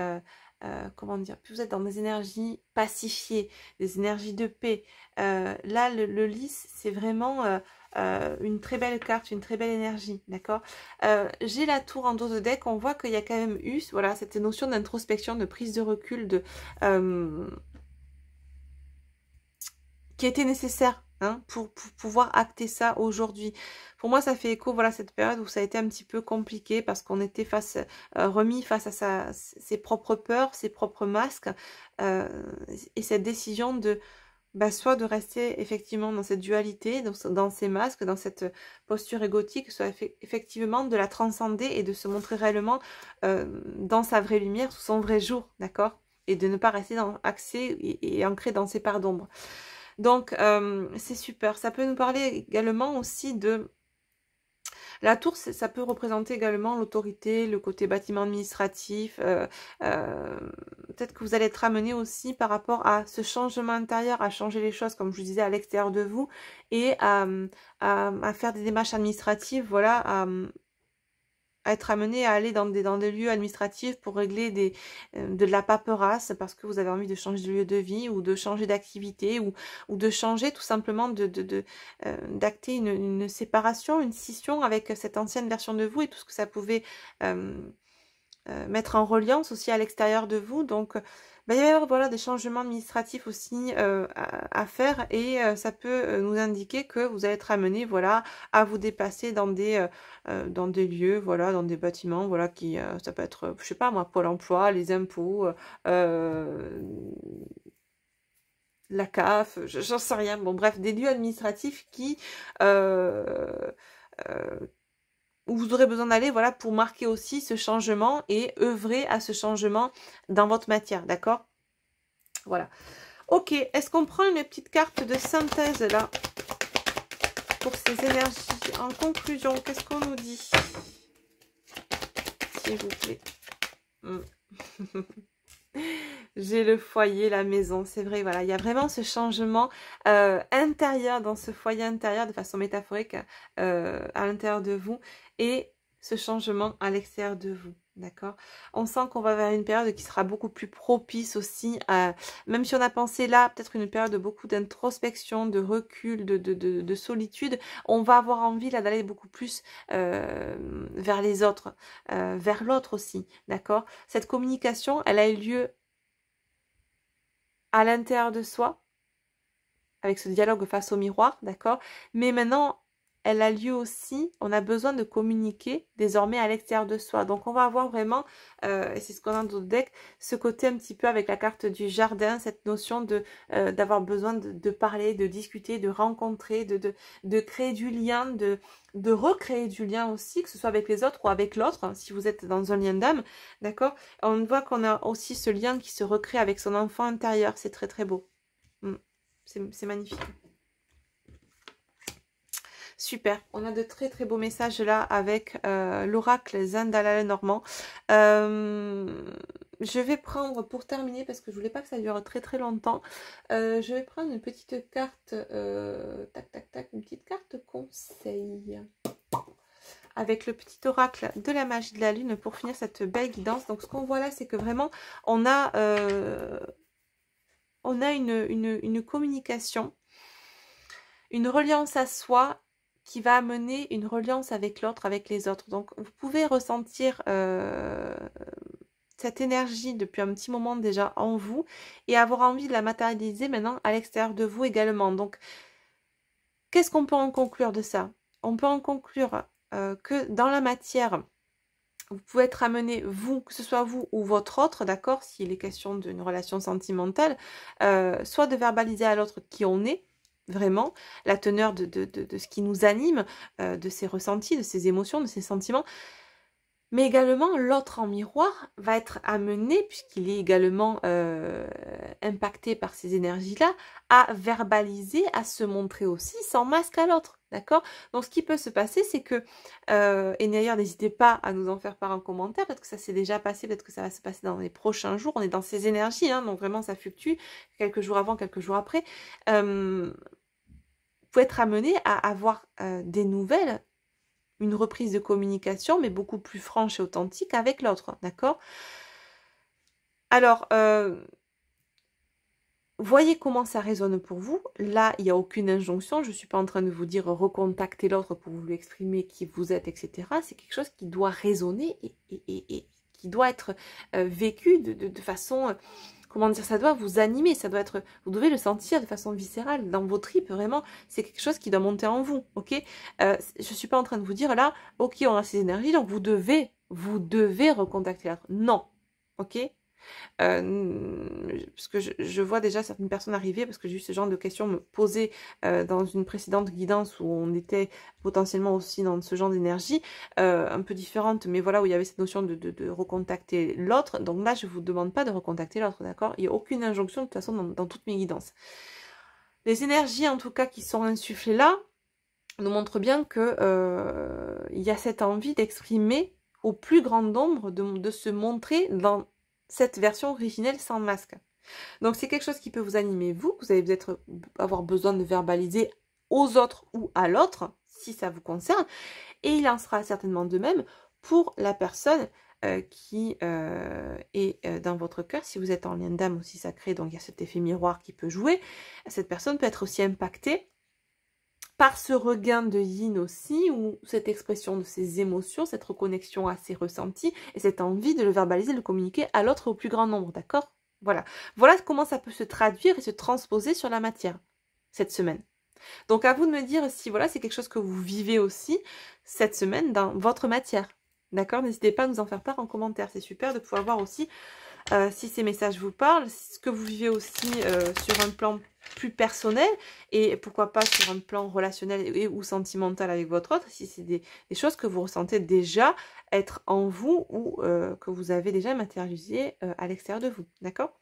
comment dire, plus vous êtes dans des énergies pacifiées, des énergies de paix. Là, le lys, c'est vraiment une très belle carte, une très belle énergie, d'accord. J'ai la tour en dos de deck, on voit qu'il y a quand même eu, voilà, cette notion d'introspection, de prise de recul, qui était nécessaire. Hein, pour pouvoir acter ça aujourd'hui. Pour moi, ça fait écho, voilà, cette période où ça a été un petit peu compliqué parce qu'on était remis face à ses propres peurs, ses propres masques, et cette décision de soit de rester effectivement dans cette dualité, dans ces masques, dans cette posture égotique, soit effectivement de la transcender et de se montrer réellement dans sa vraie lumière, sous son vrai jour, d'accord? Et de ne pas rester axé et ancré dans ses parts d'ombre. Donc, c'est super. Ça peut nous parler également aussi de... La tour, ça peut représenter également l'autorité, le côté bâtiment administratif. Peut-être que vous allez être amené aussi par rapport à ce changement intérieur, à changer les choses, comme je vous disais, à l'extérieur de vous, et à faire des démarches administratives, voilà, à être amené à aller dans des lieux administratifs pour régler de la paperasse parce que vous avez envie de changer de lieu de vie ou de changer d'activité ou de changer tout simplement d'acter une séparation, une scission avec cette ancienne version de vous et tout ce que ça pouvait mettre en reliance aussi à l'extérieur de vous. Donc, il va y avoir voilà, des changements administratifs aussi à faire et ça peut nous indiquer que vous allez être amené voilà, à vous déplacer dans des lieux, voilà, dans des bâtiments, voilà, qui ça peut être, je sais pas moi, Pôle emploi, les impôts, la CAF, j'en sais rien. Bon bref, des lieux administratifs qui où vous aurez besoin d'aller voilà, pour marquer aussi ce changement et œuvrer à ce changement dans votre matière, d'accord? Voilà. Ok, est-ce qu'on prend une petite carte de synthèse là pour ces énergies? En conclusion, qu'est-ce qu'on nous dit? S'il vous plaît. J'ai le foyer, la maison, c'est vrai, voilà, il y a vraiment ce changement intérieur, dans ce foyer intérieur, de façon métaphorique, à l'intérieur de vous, et ce changement à l'extérieur de vous. D'accord? On sent qu'on va vers une période qui sera beaucoup plus propice aussi, même si on a pensé là, peut-être une période de beaucoup d'introspection, de recul, de solitude, on va avoir envie là d'aller beaucoup plus vers les autres, vers l'autre aussi, d'accord? Cette communication, elle a eu lieu à l'intérieur de soi, avec ce dialogue face au miroir, d'accord? Mais maintenant, elle a lieu aussi, on a besoin de communiquer désormais à l'extérieur de soi. Donc on va avoir vraiment, et c'est ce qu'on a dans le deck, ce côté un petit peu avec la carte du jardin, cette notion de d'avoir besoin de parler, de discuter, de rencontrer, de créer du lien, de recréer du lien aussi, que ce soit avec les autres ou avec l'autre, hein, si vous êtes dans un lien d'âme, d'accord? On voit qu'on a aussi ce lien qui se recrée avec son enfant intérieur, c'est très très beau. C'est magnifique. Super, on a de très très beaux messages là avec l'oracle Zandala Normand. Je vais prendre, pour terminer, parce que je voulais pas que ça dure très très longtemps, je vais prendre une petite carte, tac tac tac, une petite carte conseil. Avec le petit oracle de la magie de la lune pour finir cette belle guidance. Donc ce qu'on voit là, c'est que vraiment, on a une communication, une reliance à soi qui va amener une reliance avec l'autre, avec les autres. Donc, vous pouvez ressentir cette énergie depuis un petit moment déjà en vous et avoir envie de la matérialiser maintenant à l'extérieur de vous également. Donc, qu'est-ce qu'on peut en conclure de ça? On peut en conclure que dans la matière, vous pouvez être amené, vous, que ce soit vous ou votre autre, d'accord, s'il est question d'une relation sentimentale, soit de verbaliser à l'autre qui on est, vraiment, la teneur de ce qui nous anime, de ses ressentis, de ses émotions, de ses sentiments, mais également l'autre en miroir va être amené, puisqu'il est également impacté par ces énergies-là, à verbaliser, à se montrer aussi sans masque à l'autre, d'accord? Donc ce qui peut se passer, c'est que, et d'ailleurs n'hésitez pas à nous en faire part en commentaire, peut-être que ça s'est déjà passé, peut-être que ça va se passer dans les prochains jours, on est dans ces énergies, hein, donc vraiment ça fluctue, quelques jours avant, quelques jours après. Vous pouvez être amené à avoir des nouvelles, une reprise de communication, mais beaucoup plus franche et authentique avec l'autre, d'accord? Alors, voyez comment ça résonne pour vous. Là, il n'y a aucune injonction. Je ne suis pas en train de vous dire recontacter l'autre pour vous lui exprimer qui vous êtes, etc. C'est quelque chose qui doit résonner et qui doit être vécu de façon... comment dire, ça doit vous animer, ça doit être, vous devez le sentir de façon viscérale, dans vos tripes, vraiment, c'est quelque chose qui doit monter en vous, ok? Je suis pas en train de vous dire là, ok, on a ces énergies, donc vous devez recontacter l'autre. Non, ok? Parce que je vois déjà certaines personnes arriver, parce que j'ai eu ce genre de questions me poser dans une précédente guidance où on était potentiellement aussi dans ce genre d'énergie, un peu différente, mais voilà, où il y avait cette notion de recontacter l'autre. Donc là, je vous demande pas de recontacter l'autre, d'accord? Il n'y a aucune injonction de toute façon dans toutes mes guidances. Les énergies, en tout cas, qui sont insufflées là, nous montrent bien que il y a cette envie d'exprimer au plus grand nombre, de se montrer dans cette version originelle sans masque. Donc c'est quelque chose qui peut vous animer vous, que vous allez peut-être avoir besoin de verbaliser aux autres ou à l'autre, si ça vous concerne, et il en sera certainement de même pour la personne qui est dans votre cœur. Si vous êtes en lien d'âme aussi sacré, donc il y a cet effet miroir qui peut jouer, cette personne peut être aussi impactée par ce regain de yin aussi, ou cette expression de ses émotions, cette reconnexion à ses ressentis, et cette envie de le verbaliser, de le communiquer à l'autre au plus grand nombre, d'accord? Voilà. Voilà comment ça peut se traduire et se transposer sur la matière, cette semaine. Donc à vous de me dire si voilà, c'est quelque chose que vous vivez aussi cette semaine dans votre matière. D'accord? N'hésitez pas à nous en faire part en commentaire. C'est super de pouvoir voir aussi si ces messages vous parlent, ce que vous vivez aussi sur un plan plus personnel et pourquoi pas sur un plan relationnel et, ou sentimental avec votre autre, si c'est des choses que vous ressentez déjà être en vous ou que vous avez déjà matérialisé à l'extérieur de vous. D'accord?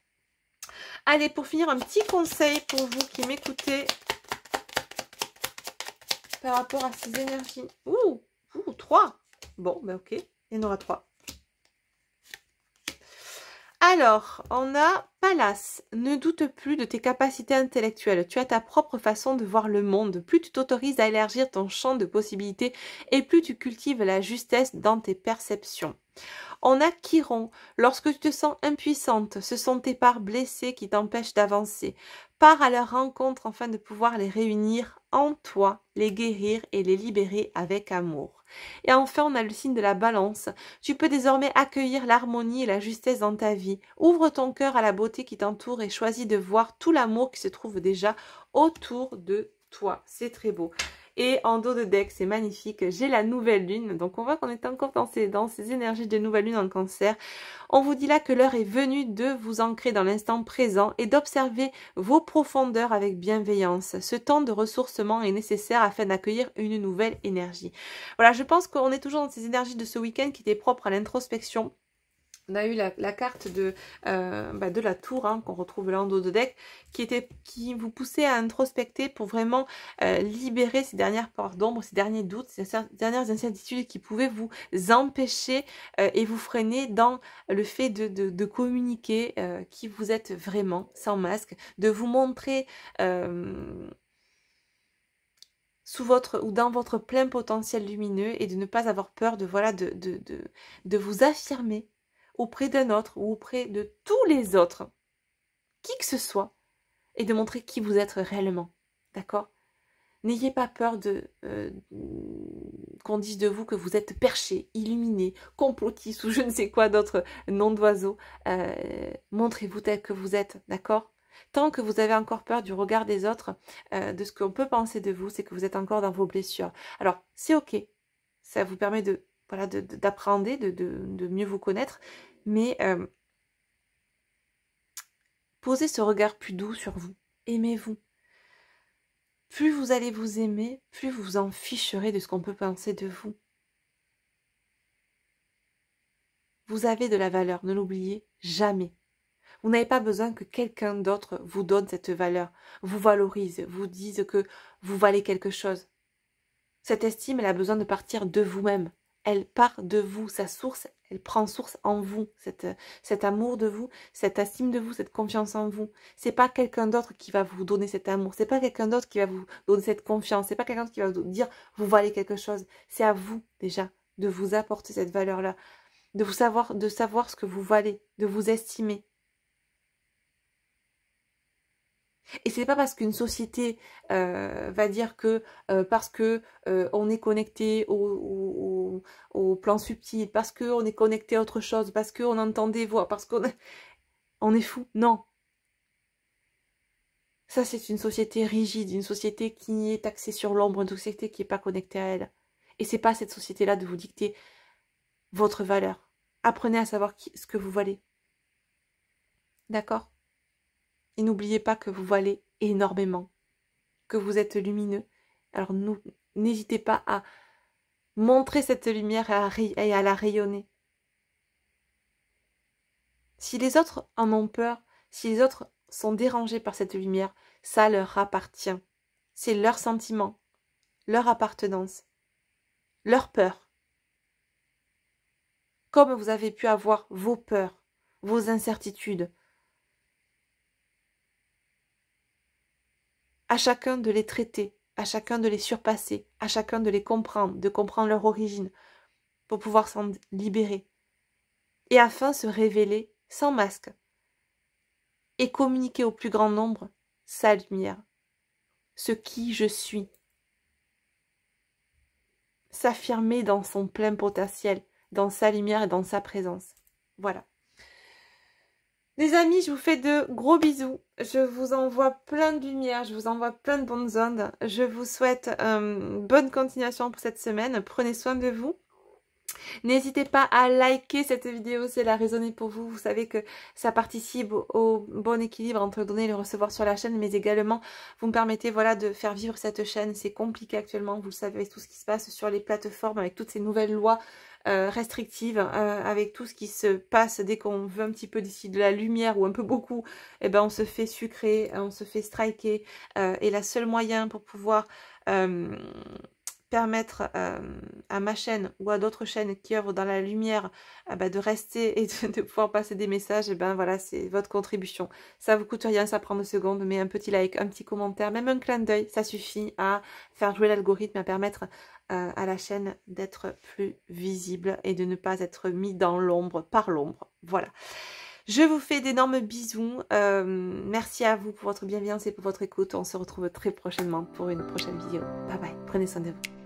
Allez, pour finir, un petit conseil pour vous qui m'écoutez par rapport à ces énergies. Ouh, 3. Bon, ben ok, il y en aura 3. Alors, on a Pallas. Ne doute plus de tes capacités intellectuelles. Tu as ta propre façon de voir le monde. Plus tu t'autorises à élargir ton champ de possibilités et plus tu cultives la justesse dans tes perceptions. On a Chiron. Lorsque tu te sens impuissante, ce sont tes parts blessées qui t'empêchent d'avancer. Pars à leur rencontre afin de pouvoir les réunir en toi, les guérir et les libérer avec amour. Et enfin, on a le signe de la Balance. Tu peux désormais accueillir l'harmonie et la justesse dans ta vie. Ouvre ton cœur à la beauté qui t'entoure et choisis de voir tout l'amour qui se trouve déjà autour de toi. C'est très beau. Et en dos de deck, c'est magnifique, j'ai la nouvelle lune. Donc on voit qu'on est encore dans ces énergies de nouvelle lune en Cancer. On vous dit là que l'heure est venue de vous ancrer dans l'instant présent et d'observer vos profondeurs avec bienveillance. Ce temps de ressourcement est nécessaire afin d'accueillir une nouvelle énergie. Voilà, je pense qu'on est toujours dans ces énergies de ce week-end qui étaient propres à l'introspection. On a eu la carte de la tour hein, qu'on retrouve là en dos de deck qui vous poussait à introspecter pour vraiment libérer ces dernières parts d'ombre, ces derniers doutes, ces dernières incertitudes qui pouvaient vous empêcher et vous freiner dans le fait de communiquer qui vous êtes vraiment sans masque, de vous montrer sous votre ou dans votre plein potentiel lumineux et de ne pas avoir peur de vous affirmer auprès d'un autre ou auprès de tous les autres, qui que ce soit, et de montrer qui vous êtes réellement, d'accord? N'ayez pas peur qu'on dise de vous que vous êtes perché, illuminé, complotiste ou je ne sais quoi d'autres noms d'oiseaux. Montrez-vous tel que vous êtes, d'accord? Tant que vous avez encore peur du regard des autres, de ce qu'on peut penser de vous, c'est que vous êtes encore dans vos blessures. Alors, c'est ok, ça vous permet d'appréhender, de mieux vous connaître, mais posez ce regard plus doux sur vous. Aimez-vous. Plus vous allez vous aimer, plus vous vous en ficherez de ce qu'on peut penser de vous. Vous avez de la valeur, ne l'oubliez jamais. Vous n'avez pas besoin que quelqu'un d'autre vous donne cette valeur, vous valorise, vous dise que vous valez quelque chose. Cette estime, elle a besoin de partir de vous-même. Elle part de vous, sa source, elle prend source en vous, cet amour de vous, cette estime de vous, cette confiance en vous. C'est pas quelqu'un d'autre qui va vous donner cet amour, c'est pas quelqu'un d'autre qui va vous donner cette confiance, c'est pas quelqu'un d'autre qui va vous dire vous valez quelque chose. C'est à vous déjà de vous apporter cette valeur-là, de savoir ce que vous valez, de vous estimer. Et c'est pas parce qu'une société va dire que parce que on est connecté au plan subtil, parce qu'on est connecté à autre chose, parce qu'on entend des voix, parce on est fou. Non. Ça, c'est une société rigide, une société qui est axée sur l'ombre, une société qui n'est pas connectée à elle. Et c'est pas à cette société-là de vous dicter votre valeur. Apprenez à savoir ce que vous valez. D'accord ? Et n'oubliez pas que vous valez énormément, que vous êtes lumineux. Alors n'hésitez pas à montrer cette lumière et à la rayonner. Si les autres en ont peur, si les autres sont dérangés par cette lumière, ça leur appartient. C'est leur sentiment, leur appartenance, leur peur. Comme vous avez pu avoir vos peurs, vos incertitudes, à chacun de les traiter, à chacun de les surpasser, à chacun de les comprendre, de comprendre leur origine, pour pouvoir s'en libérer. Et afin se révéler sans masque, et communiquer au plus grand nombre sa lumière, ce qui je suis. S'affirmer dans son plein potentiel, dans sa lumière et dans sa présence. Voilà. Les amis, je vous fais de gros bisous. Je vous envoie plein de lumière, je vous envoie plein de bonnes ondes. Je vous souhaite bonne continuation pour cette semaine. Prenez soin de vous. N'hésitez pas à liker cette vidéo si elle a résonné pour vous. Vous savez que ça participe au bon équilibre entre donner et le recevoir sur la chaîne, mais également vous me permettez de faire vivre cette chaîne. C'est compliqué actuellement, vous le savez, avec tout ce qui se passe sur les plateformes, avec toutes ces nouvelles lois restrictives, avec tout ce qui se passe dès qu'on veut un petit peu d'ici de la lumière ou un peu beaucoup, eh ben on se fait sucrer, on se fait striker, et la seule moyen pour pouvoir permettre à ma chaîne ou à d'autres chaînes qui œuvrent dans la lumière de rester et de pouvoir passer des messages, et ben voilà, c'est votre contribution. Ça vous coûte rien, ça prend 2 secondes, mais un petit like, un petit commentaire, même un clin d'œil, ça suffit à faire jouer l'algorithme, à permettre à la chaîne d'être plus visible et de ne pas être mis dans l'ombre, par l'ombre. Voilà. Je vous fais d'énormes bisous. Merci à vous pour votre bienveillance et pour votre écoute. On se retrouve très prochainement pour une prochaine vidéo. Bye bye. Prenez soin de vous.